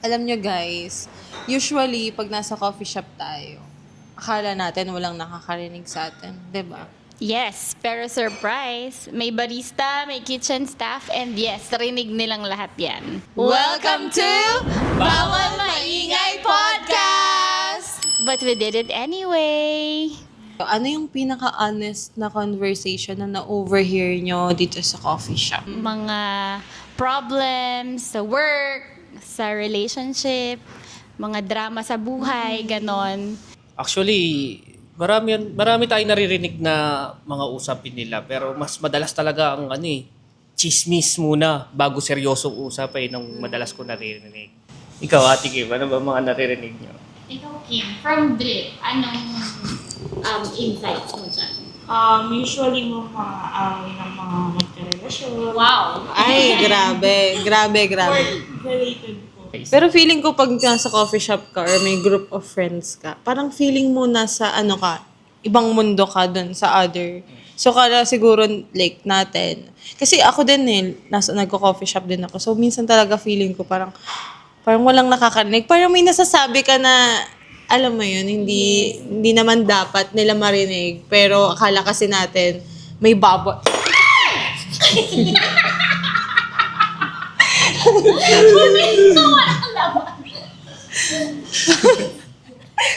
Alam nyo guys, usually pag nasa coffee shop tayo, akala natin walang nakakarinig sa atin, 'di ba? Yes, pero surprise, may barista, may kitchen staff, and yes, rinig nilang lahat yan. Welcome to Bawal Maingay Podcast! But we did it anyway. Ano yung pinaka-honest na conversation na na-overhear nyo dito sa coffee shop? Mga problems sa work, sa relationship, mga drama sa buhay, ganon. Actually, marami tayong naririnig na mga usapin nila, pero mas madalas talaga ang chismis muna bago seryosong usap nung madalas ko naririnig. Ikaw, Ate Kim, ano ba mga naririnig nyo? Ikaw, Kim, from Drip, anong insights mo dyan? Usually mga away ng mga magkarelasyon. Wow! Ay, grabe. Work-related po. Pero feeling ko pag nasa coffee shop ka or may group of friends ka, parang feeling mo nasa ibang mundo ka dun sa other. So kala siguro like natin. Kasi ako din nagko-coffee shop din ako. So minsan talaga feeling ko parang walang nakakarinig. Parang may nasasabi ka na, alam mo yun, hindi naman dapat nila marinig. Pero akala kasi natin may babo.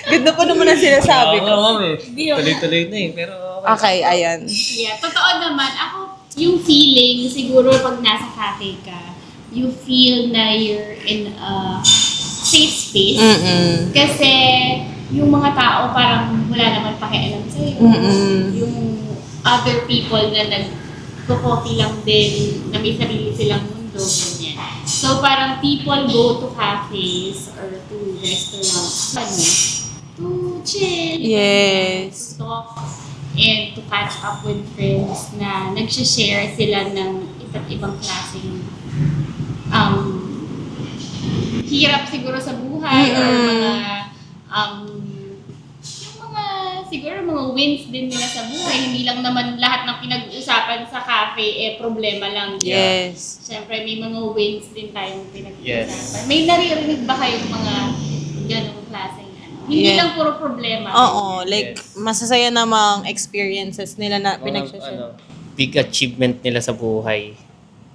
Ganda pa naman ang sinasabi ko. Tuloy-tuloy na pero... Okay, ayan. Yeah, totoo naman. Ako, yung feeling, siguro pag nasa cafe ka, you feel na you're in a safe space. Mm-mm. Kasi yung mga tao parang wala naman pakialam sa'yo. Mm-mm. Yung other people na nag-coffee lang din, na may sarili silang mundo, ganyan. So parang people go to cafes or to restaurants to chill, Yes. to talk, and to catch up with friends na nagsishare sila ng iba't ibang klaseng hirap siguro sa buhay or mga yung mga siguro mga wins din nila sa buhay. Hindi lang naman lahat ng pinag-uusapan sa cafe problema lang. Yes. Siyempre may mga wins din tayong pinag-uusapan. Yes. May naririnig ba kayong mga ganong klaseng Hindi Yeah. lang puro problema. Oo, like Yes. masasaya namang experiences nila na pinag-share. Big achievement nila sa buhay.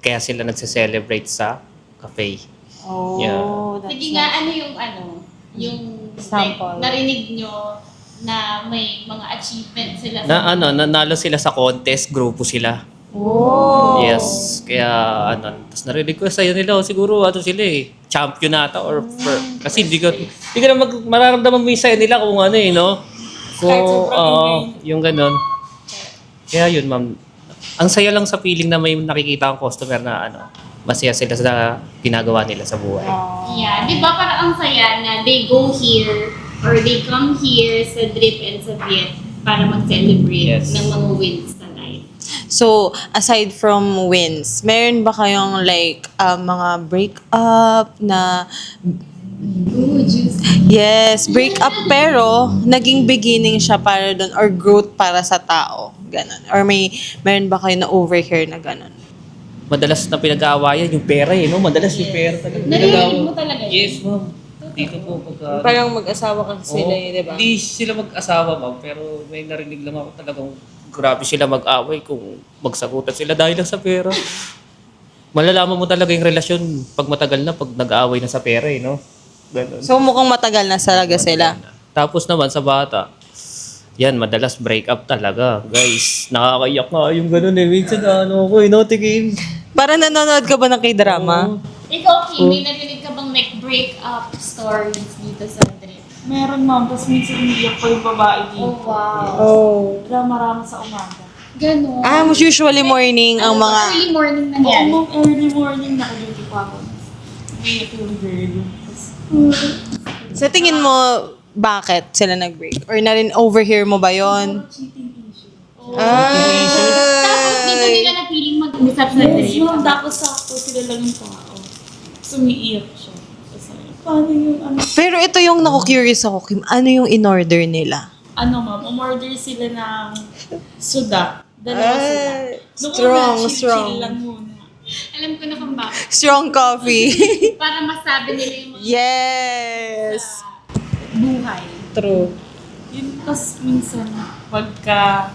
Kaya sila nagse-celebrate sa cafe. Oh, Yeah. that's Sige nga, yung Sample. like, narinig nyo na may mga achievement sila Nanalo sila sa contest, grupo sila. Oh. Yes, kaya tapos narinig ko sa'yo nila, siguro sila champion nata or kasi hindi ka na mararamdaman mo yung sa'yo nila kung no? Kung, yung ganon. Kaya yun, ma'am. Ang saya lang sa feeling na may nakikita ang customer na masaya sila sa ginagawa nila sa buhay. Yeah, di ba parang ang saya na they go here or they come here sa Drip and sa Viet para mag-celebrate Yes. ng mga wins sa life. So, aside from wins, meron ba kayong like mga break-up na Ooh, juicy. yes, break-up pero naging beginning siya para doon or growth para sa tao, ganon. Or meron ba kayo na overhear na ganon? Madalas na pinag-aawayan yung pera no? Madalas yung pera talaga. Naririnig mo talaga yun? Yes, ma'am. Dito po pagka... Parang mag-asawa kasi sila di ba? Hindi sila mag-asawa, ma'am. Pero may narinig lang ako talagang grabe sila mag-away kung magsagutan sila dahil lang sa pera. Malalaman mo talaga yung relasyon pag matagal na, pag nag-aaway na sa pera no? Ganun. So, mukhang matagal na talaga sila. Tapos naman sa bata, yan, madalas break up talaga. Guys, nakakaiyak nga yung ganun Minsan Tigim. Parang nanonood ka ba ng K-drama? Ikaw, Kim, may narinig ka bang like break-up stories dito sa Drip? Meron ma'am, tapos minsan umiyak po yung babae dito. Oh, wow. Oh. Marami sa umaga. Ganun. Most usually morning ang mga... Early morning Oo, nangyari. ma'am, early morning nakaduty pa ako. Umiyak yung girl. Sa tingin mo, bakit sila nag-break? Or overhear mo ba yon? Cheating issue. Tapos dito nila na feeling mag-usap sa Yes, Drip. ma'am, tapos sakto sila lang yung tao. Sumiiyak siya. Kasi, paano yung Pero ito yung naku-curious ako, Kim. Ano yung in-order nila? ma'am, umorder sila ng suda. Dalawa sila. Nung strong, una, strong. chill lang muna. Alam ko na kung bakit. Strong coffee. Para masabi nila yung mga Yes. buhay. True. Yun, tas minsan, pagka,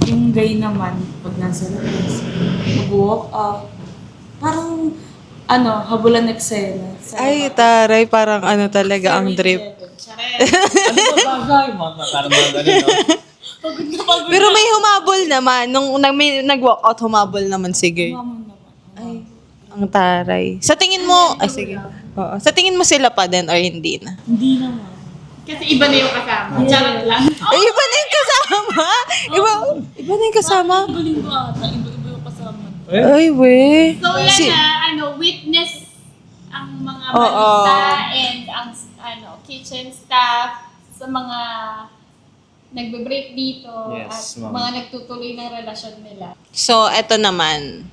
yung gay naman, pag nasa labas, mag-walk out, parang, habulan eksena. Ay, taray, parang ano talaga ang drip. Ano ba bagay? Parang mga ganun, no? Pagod na pagod Pero may humabol naman. Nung may nag-walkout, humabol naman si girl. naman. Ay, ang taray. Sa tingin mo, ay sige. Oo. Sa tingin mo sila pa din or hindi na? Hindi naman. Kasi iba na yung kasama. Charot lang. Ay, iba na yung kasama. Iba na yung kasama. Galing ko ata, iba-iba yung kasama. Ay, we. So yan Si- witness ang mga Oo. barista and ang kitchen staff sa mga nagbe-break dito Yes, at ma'am. mga nagtutuloy ng relasyon nila. So, eto naman.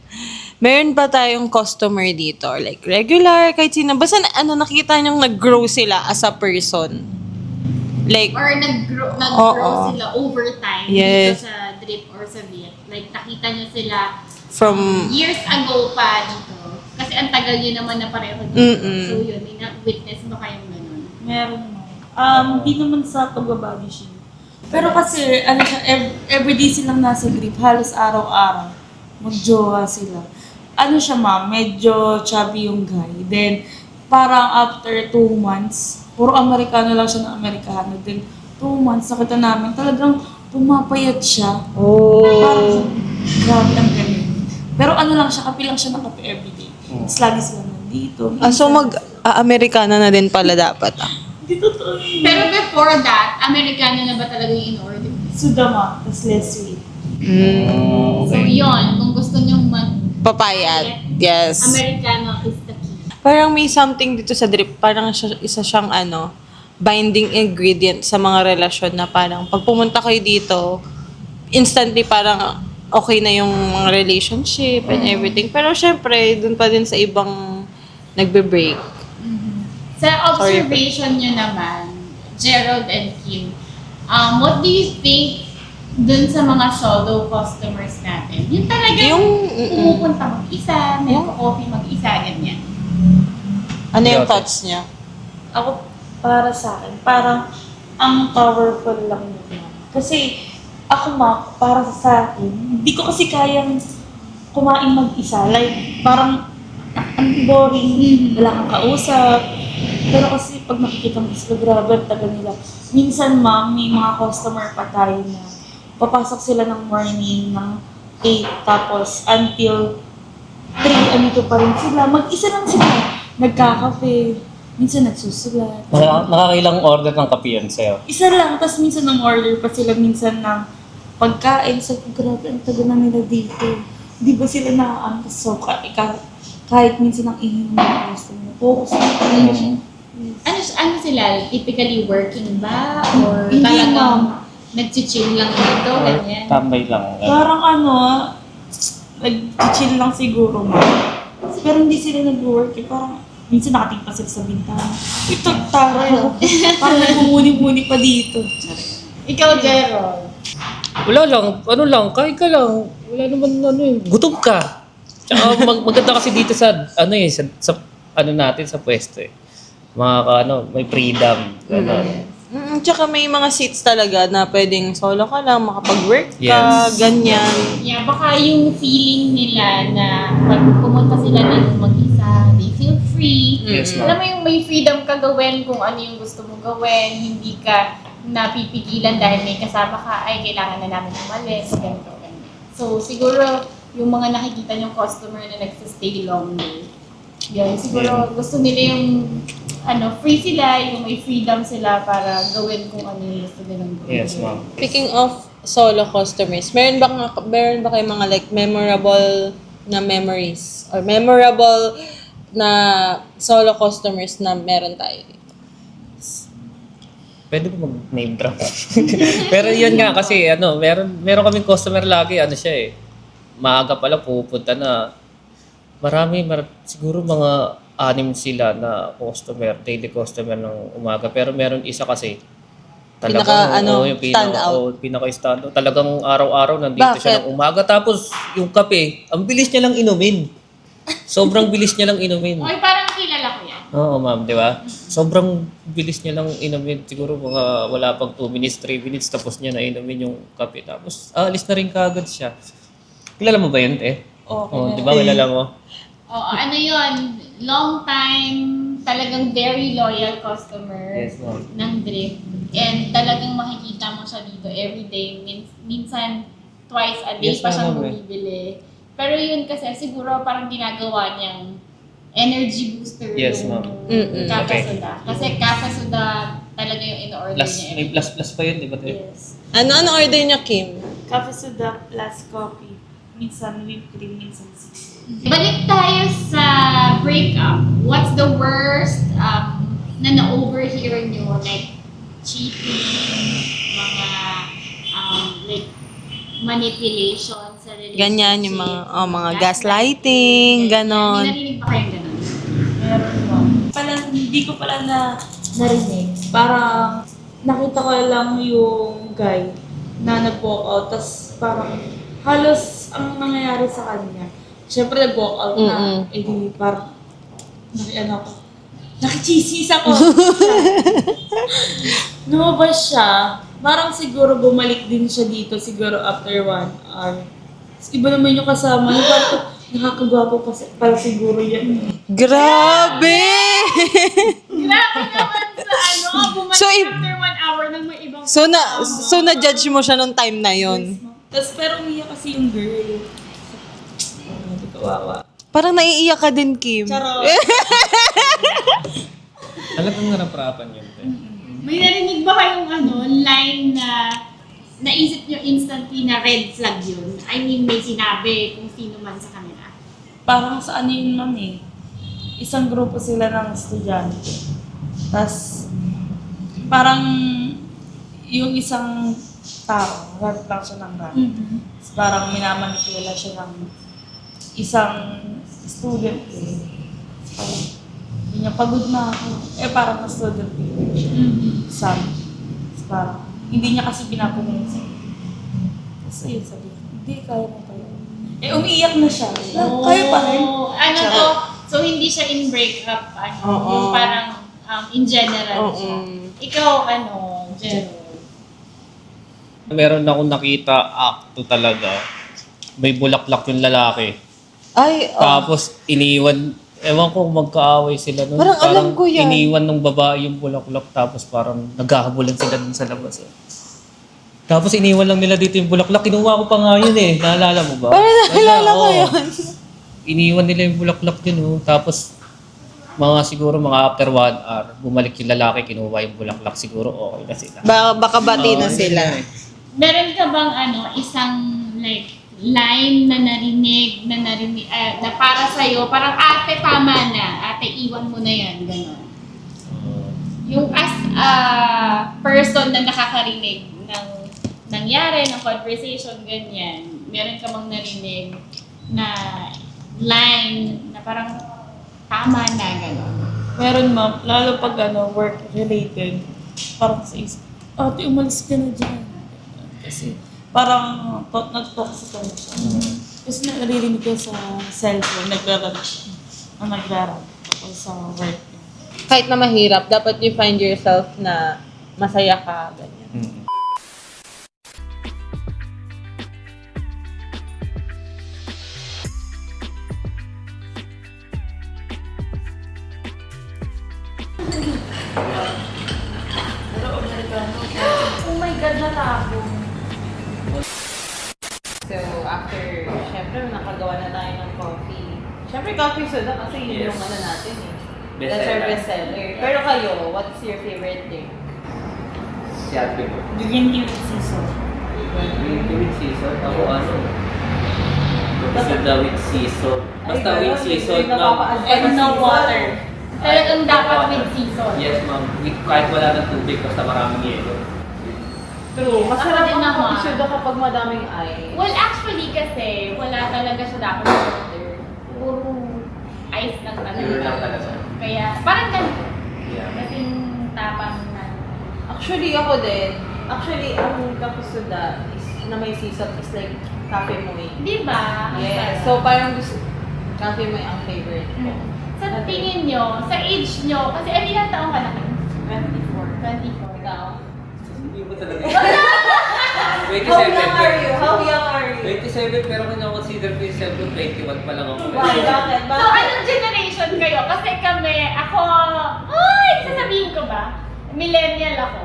Meron pa tayong customer dito, or like regular, kahit sino. Basta nakikita niyong nag-grow sila as a person. Like, Or nag-grow Oo. sila over time Yes. dito sa drip or sa Viet. Like nakita niyo sila from, years ago pa dito. Kasi ang tagal niyo naman na pareho dito. Mm-mm. So yun, may na-witness ba kayong ganun? Meron mo. Hindi naman sa pag-body shape. Pero kasi, siya, everyday silang nasa grip, halos araw-araw. Mag-jowa sila. Siya ma'am, medyo chubby yung guy. Then, parang after 2 months, puro Amerikano lang siya ng Amerikano. Then, 2 months, nakita namin, talagang pumapayat siya. Parang, grabe ang galing. Pero lang siya, kape lang siya ng kape everyday. Tapos lagi sila nandito. so mag-Amerikana na din pala dapat. Hindi totoo yun. Pero before that, Amerikano na ba talaga yung in-order? Sudama, tapos less sweet. So yun, kung gusto nyong Papayat. Yes. Amerikano is the key. Parang may something dito sa drip. Parang isa siyang binding ingredient sa mga relasyon na parang pag pumunta kayo dito, instantly parang okay na yung mga relationship and everything. Pero syempre, dun pa din sa ibang nagbe-break. Sa observation nyo naman, Gerald and Kim, what do you think dun sa mga solo customers natin? Yung talagang pumupunta mag-isa, nagko-coffee mag-isa, ganyan. Ano yung Okay. thoughts niya? Ako, para sa akin, parang ang powerful lang yun. Kasi ako para sa akin, hindi ko kasi kayang kumain mag-isa. Like, parang ang boring, wala kang kausap. Pero kasi pag nakikita mo sila, grabe, ang tagal nila. Minsan ma'am, may mga customer pa tayo na papasok sila ng morning ng 8, tapos until 3, andito pa rin sila. Mag-isa lang sila. Nagkakape, minsan nagsusulat. Nakakailang order ng kape yan sa'yo. Isa lang, tapos minsan ng order pa sila minsan ng pagkain. So, grabe, ang tagal na nila dito. Di ba sila nakaantas? So, kahit minsan ang ihin ng mga customer, focus na talaga siya. Ano sila? Typically working ba? Or Hindi, talagang ma'am. nag-chill lang dito, Or ganyan? tambay lang. Parang nag-chill lang siguro mo. Pero hindi sila nag-work eh. Parang minsan nakatingin pa sila sa bintana. Ito, taray. Parang nagmumuni-muni pa dito. Ikaw, Gerald. Wala lang, kain ka lang. Wala naman gutom ka. Tsaka maganda kasi dito sa natin sa pwesto eh. May freedom. Tsaka may mga seats talaga na pwedeng solo ka lang, makapag-work ka, Yes. ganyan. Yeah, baka yung feeling nila na pag pumunta sila ng mag-isa, they feel free. Yes, Alam mo yung may freedom ka gawin kung ano yung gusto mong gawin, hindi ka napipigilan dahil may kasama ka, ay kailangan na namin umalis, ganito, ganito. So siguro yung mga nakikita yung customer na nagsistay longer, yun, siguro gusto nila yung free sila, yung may freedom sila para gawin kung ano yung gusto nilang gawin. Yes, ma'am. Speaking of solo customers, meron ba kayong mga like memorable na memories or memorable na solo customers na meron tayo dito? Pwede ba mag-name drop? Pero yun nga kasi, meron kaming customer lagi, siya eh. Maaga pala pupunta na. Siguro mga 6 sila na customer, daily customer ng umaga. Pero meron isa kasi, Yung stand out. Pinaka-stand out. Talagang araw-araw nandito siya Bakit? ng umaga. Tapos yung kape, ang bilis niya lang inumin. Sobrang bilis niya lang inumin. Oy, parang kilala ko yan. Oo, ma'am, di ba? Sobrang bilis niya lang inumin. Siguro mga wala pang 2 minutes, 3 minutes, tapos niya na inumin yung kape. Tapos, alis na rin kaagad siya. Kilala mo ba yun, te? Okay. Di ba? Kilala mo? Oo, ano yun, long time, talagang very loyal customer Yes, ma'am. ng drip. And talagang makikita mo siya dito everyday. Minsan, twice a day Yes, pa siyang ma'am, bumibili. Pero yun kasi, siguro parang ginagawa niyang energy booster Yes, yung ma'am. Cafe Okay. Soda. Kasi Cafe Soda talaga yung in-order niya. May plus pa yun, di ba, te? Yes. Ano order niya, Kim? Cafe soda plus coffee. Minsan whipped cream, minsan six. Balik tayo sa breakup. What's the worst na na-overhear nyo? Like, cheating, mga like manipulation sa relationship. Ganyan, yung mga gaslighting, ganon. May narinig ba kayong ganon? Meron mo. Hindi ko pala narinig. Parang nakita ko lang yung guy na nag-walk out. Tapos parang halos ang nangyayari sa kanya. Siyempre nag-walk out na. Eh di parang nakichismis ako. Lumabas siya. Parang siguro bumalik din siya dito siguro after 1 hour. Iba naman yung kasama. Yung parang nakakagwapo pala siguro yan. Grabe! Grabe naman sa bumalik So, after 1 hour nang may ibang So na-judge mo siya nung time na yon. Tapos pero umiyak kasi yung girl. Kawawa. Parang naiiyak ka din, Kim. Charot. Talagang naraprapan yun, te. May narinig ba kayong line na naisip nyo instantly na red flag yun? I mean, may sinabi kung sino man sa kanila. Parang sa ano yun ma'am eh. Isang grupo sila ng estudyante. Tapos parang yung isang tao, rant lang siya ng rant. Tapos parang minamanipula siya ng isang student eh. Parang, hindi niya, pagod na ako. Eh parang na student eh. Sabi. Tapos parang, hindi niya kasi pinapansin sa'yo. Tapos ayun sabi, hindi, kaya mo pa yun. Eh umiiyak na siya. Kaya pa rin. Ano to? So, hindi siya in breakup. Yung parang in general siya. Ikaw, Jero? Meron akong nakita acto talaga. May bulaklak yung lalaki. Ay, Tapos iniwan, ewan ko kung magkaaway sila nun. Parang alam ko yan. Iniwan ng babae yung bulaklak tapos parang naghahabulan sila dun sa labas. Tapos iniwan lang nila dito yung bulaklak. Kinuha ko pa nga yun eh. Naalala mo ba? Parang naalala ko Oo. yun. Iniwan nila yung bulaklak dun oh. Tapos siguro mga after 1 hour, bumalik yung lalaki, kinuha yung bulaklak. Siguro okay na sila. Baka bati na Oo, sila. yun eh. Meron ka bang isang line na narinig na para sa'yo, parang ate tama na, ate iwan mo na yan, gano'n. Yung as a person na nakakarinig ng nangyari, ng conversation, ganyan, meron ka bang narinig na line na parang tama na, gano'n. Meron ma'am, lalo pag work related, parang sa isip, ate umalis ka na dyan. Kasi parang nag-toxic na siya. Kasi naririnig ko sa cellphone, nagrarant siya. Nagrarant ako sa work. Kahit na mahirap, dapat you find yourself na masaya ka, ganyan. Oh my God, natapon. So, after, syempre, nakagawa na tayo ng coffee. Syempre, coffee soda kasi yun yung natin eh. That's our best seller. Pero kayo, what's your favorite drink? Si ate mo. Green tea with season. With season? Ako Soda with season. Basta with season, ma'am. And no water. Talagang dapat with season. Yes, ma'am. Kahit wala ng tubig, basta maraming yelo. True. Masarap Ako din ang naman. coffee soda kapag madaming ice. Well, actually kasi, wala talaga siya dapat sa water. Puro ice lang talaga. Puro lang talaga. Kaya, parang ganito. Yeah. Kasing tapang na. Actually, ako din. Actually, ang kapusuda is, na may sisap is like Cafe Moy. Di ba? Ang Yes. sarap. So, parang gusto, Cafe Moy ang favorite ko. Sa tingin nyo, sa age nyo, kasi ilang taong ka na kayo? 24. 24. Ikaw? Hindi mo talaga. How 27 young are you? How young are you? 27 pero kung consider ko yung self 21 pa lang ako. Why? Bakit? So, anong generation kayo? Kasi kami, ako, ay, sasabihin ko ba? Millennial ako.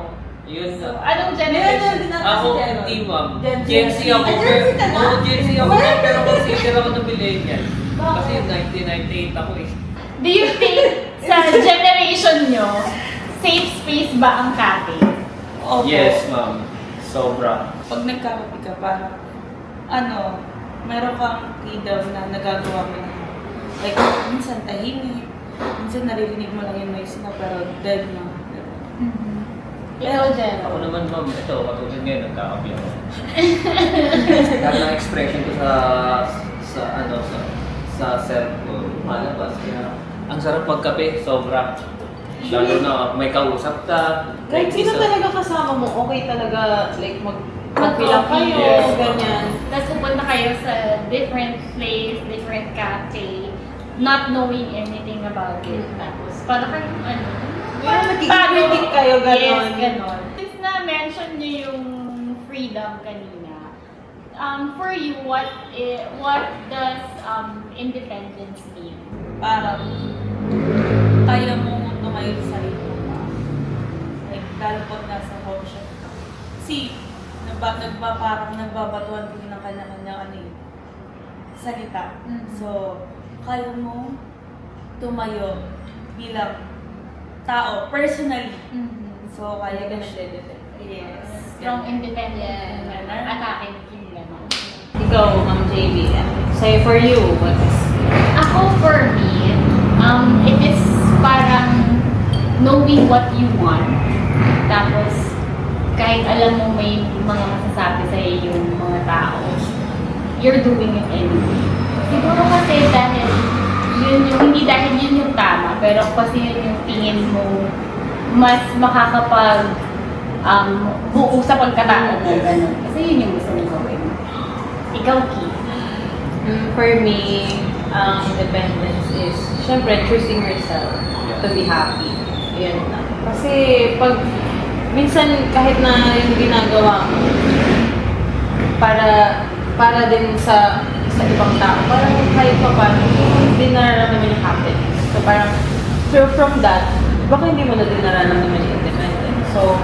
Yun So, na. anong Millennial generation? din Ako, si Aaron. hindi ma'am. Gen Z. Gen Z ako. Ah, Gen Z ka na? Oo, Gen Z ako. What? Pero consider ako ng millennial. Bakit? Kasi 1998 ako eh. Do you think sa generation nyo, safe space ba ang cafe? Opo. Yes, ma'am. Sobra. Pag nagkakape ka, parang, meron kang freedom na nagagawa mo na. Like, minsan tahimik, minsan naririnig mo lang yung noise na, pero dead na. Ikaw, Jen. Ako naman ma'am, ito, katulad ngayon, nagkakapi ako. Lahat ng expression ko sa self ko, malabas. Kaya, ang sarap magkape, sobra. Lalo na may kausap ka. Kahit sino isa- talaga kasama mo, okay talaga, like, magpila kayo, Yes. ganyan. Tapos pupunta kayo sa different place, different cafe, not knowing anything about it. Tapos, para kayong Parang nagkikritik kayo, ganon. Yes, ganon. Since na-mention niyo yung freedom kanina, for you, what does independence mean? Parang, kaya mo tumayo sa sarili mo pa. Like, lalo pag nasa coffee shop ka. Kasi, parang nagbabatuan kayo ng kanya-kanya salita. Mhm. So, kaya mo tumayo bilang tao, personally. So, kaya ka na Yes. Strong independent, Ganun. atake yung gano'n. Ikaw, Ma'am JB, say for you, what is... Ako, for me, it is parang knowing what you want. Tapos, kahit alam mo may mga masasabi sa yung mga tao, you're doing it anyway. Siguro kasi dahil hindi dahil yun yung tama, pero kasi yun yung tingin mo mas makakapag buo sa pagkatao mo, gano'n. Kasi yun yung gusto mong gawin. Ikaw, Ki. For me, independence is, syempre, choosing yourself to be happy. Yun lang. Kasi pag, minsan kahit na yung ginagawa mo, para din sa ibang tao, parang kahit pa paano, hindi nararamdaman yung happiness. So parang, from that, baka hindi mo na din nararamdaman yung independence. So,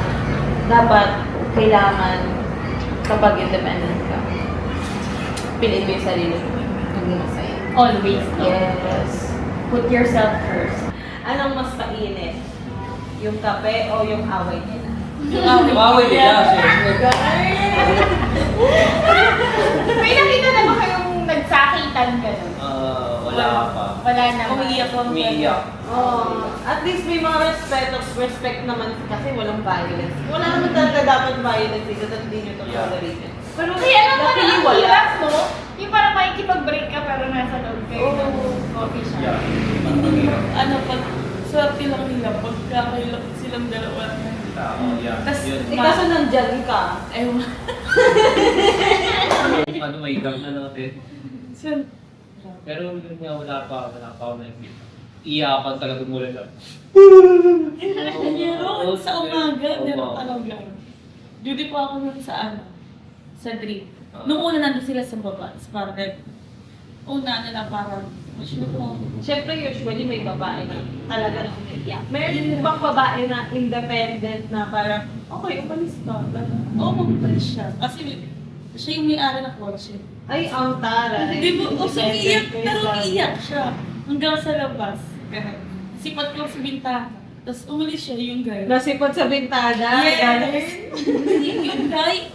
dapat, kailangan, kapag independent ka, piliin mo yung sarili mo, maging masaya. Always, no? Yes. Put yourself first. Anong mas mainit? Yung kape o yung away nila? Bawal nila, siyempre. May nakita na ba kayong nagsakitan gano'n? Wala pa. Wala naman. Umiiyak lang. Umiiyak. Oh, at least may mga respect naman kasi walang violence. Wala naman talaga dapat violence dito at hindi nyo ito Yeah. tolerated. Pero Kaya alam mo na luckily, ang wala. hirap mo, yung parang makikipag-break ka pero nasa loob kayo ng coffee shop. Yeah. Pag swerte lang nila, pagkakailap silang dalawa. Tao, yeah. Tas, Yun. Kaso nandyan ka. Ewan. May gang na natin. So, Pero yun nga, wala pa ako nakikita. Iyakan talaga mula lang. meron sa umaga, Oo. meron talaga. Duty po ako nun sa sa drip. Nung una nandun sila sa baba, tapos parang una nila parang, Siyempre, usually may babae na talaga na umiiyak. Meron bang babae na independent na parang, okay, umalis ka. oo, mag-press siya. Kasi siya yung may-ari ng kotse. Ay, ang taray. Di ba? O, Independent iiyak, kayo pero sa- iiyak siya. Hanggang sa labas. Sipat ko sa bintana. Tapos umalis siya yung guy. Nasipot sa bintana. Yes! Yung guy,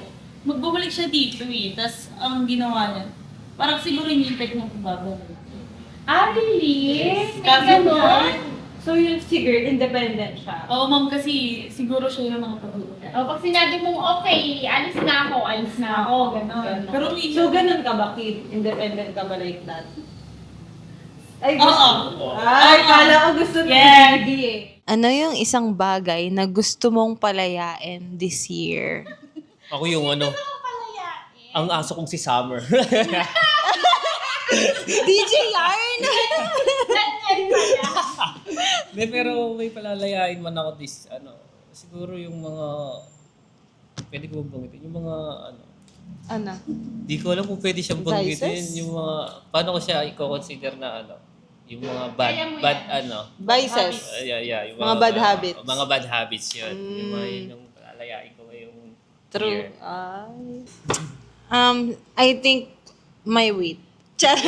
magbabalik siya dito eh. Tapos ang ginawa niya, parang siguro hinihintay ko ng babalik. Ah, really? May Kasi gano'n? So yung si girl, independent siya. Oo, ma'am, kasi siguro siya yung mga pag-uulay. O, pag sinabi mong, okay, alis na ako, gano'n. Pero So ganun ka ba, kid? Independent ka ba like that? Ay, Oo. Ay, kala ko gusto ni Yes. Baby eh. Ano yung isang bagay na gusto mong palayain this year? Ako yung ano, Palayain. ang aso kong si Summer. DJ Yarn! Ganyan pala. Hindi, pero may palalayain man ako this, ano, siguro yung mga, pwede ko bang banggitin, yung mga, ano, Ano? di ko alam kung pwede siyang banggitin, Vices? yung mga, paano ko siya i-consider na, ano, yung mga bad, Kaya mo bad, yan. ano, Vices. yeah, yung Mga bad habits. Mga bad habits yun. Yung mga yun yung palalayain ko ngayong True. year. I think my weight. Charot.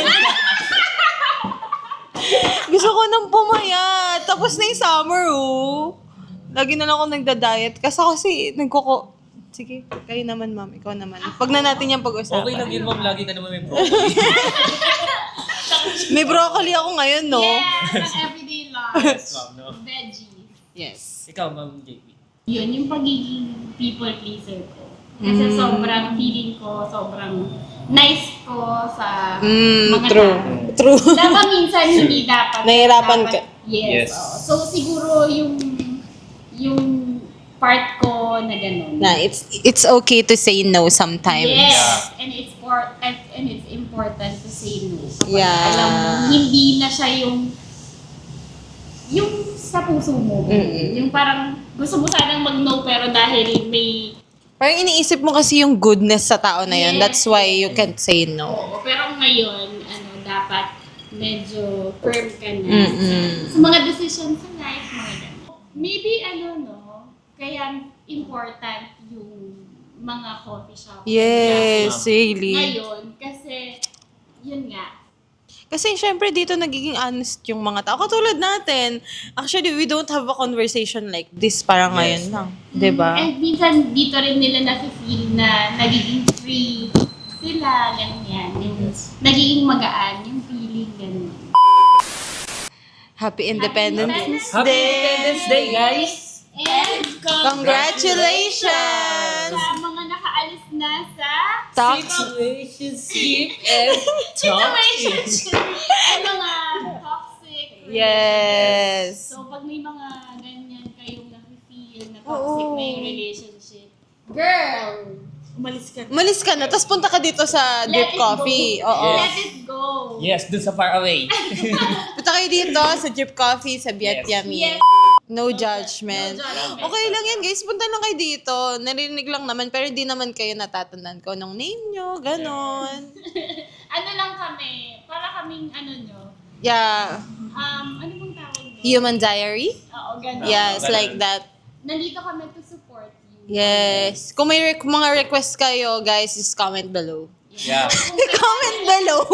Gusto ko nang pumayat. Tapos na yung summer, oh. Lagi na lang ako nagda-diet. Kasi Sige, kayo naman, ma'am. Ikaw naman. Pag na natin yung pag-usapan. Okay lang yun, ma'am. Lagi ka naman may broccoli. May broccoli ako ngayon, no? Yes, ang everyday lunch. Ma'am, no? Veggies. Yes. Ikaw, ma'am JP. Yun, yung pagiging people pleaser ko. Kasi sobrang feeling ko, sobrang nice ko sa mga True. tao. True. Dapat minsan hindi dapat. Nahihirapan dapat- ka. Yes. Yes. oo. So siguro yung part ko na ganun. Na, it's okay to say no sometimes. Yes, and it's important to say no. Kapag Yeah. alam mo, hindi na siya yung sa puso mo. Yung parang gusto mo sanang mag-no pero dahil may Parang iniisip mo kasi yung goodness sa tao na yun. Yes. That's why you can't say no. oo, pero ngayon, dapat medyo firm ka na Mm-mm. sa mga decisions sa life, mga ganun. Maybe kaya important yung mga coffee shop. Yes, really. Ngayon, kasi yun nga, Kasi syempre dito nagiging honest yung mga tao. Katulad natin. Actually, we don't have a conversation like this parang ngayon lang. 'Di ba? and minsan dito rin nila nafe-feel na nagiging free sila, ganyan. Yung nagiging magaan, yung feeling, ganyan. Happy Independence Happy Independence Day, guys! And Congratulations! sa mga nakaalis na sa Situationship and situationship and mga toxic Yes. So, pag may mga ganyan kayong nafe-feel na Oo. toxic na yung relationship, girl, Umalis ka na, tapos punta ka dito sa Drip let it Coffee. go. Oo. Let it go. Yes, dun sa far away. Punta kayo dito sa Drip Coffee sa Biat Yes. Yummy. Yes. No judgment. No judgment. Okay lang yan, guys. Punta lang kayo dito. Narinig lang naman, pero hindi naman kayo natatandaan ko nung name nyo, ganon. Ano lang kami, para kaming Yeah. ano bang tawag doon? Human diary? Oo, ganun. Yes, ganun. like that. Nandito kami to support you. Yes. Kung may mga request kayo, guys, just comment below. Yeah. Comment below.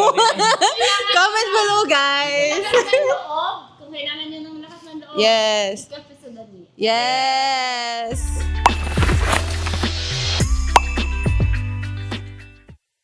Comment below, guys. Lakas ng loob. Kung kailangan nyo ng lakas ng loob, Yes. ikaw sa Dani. Yes.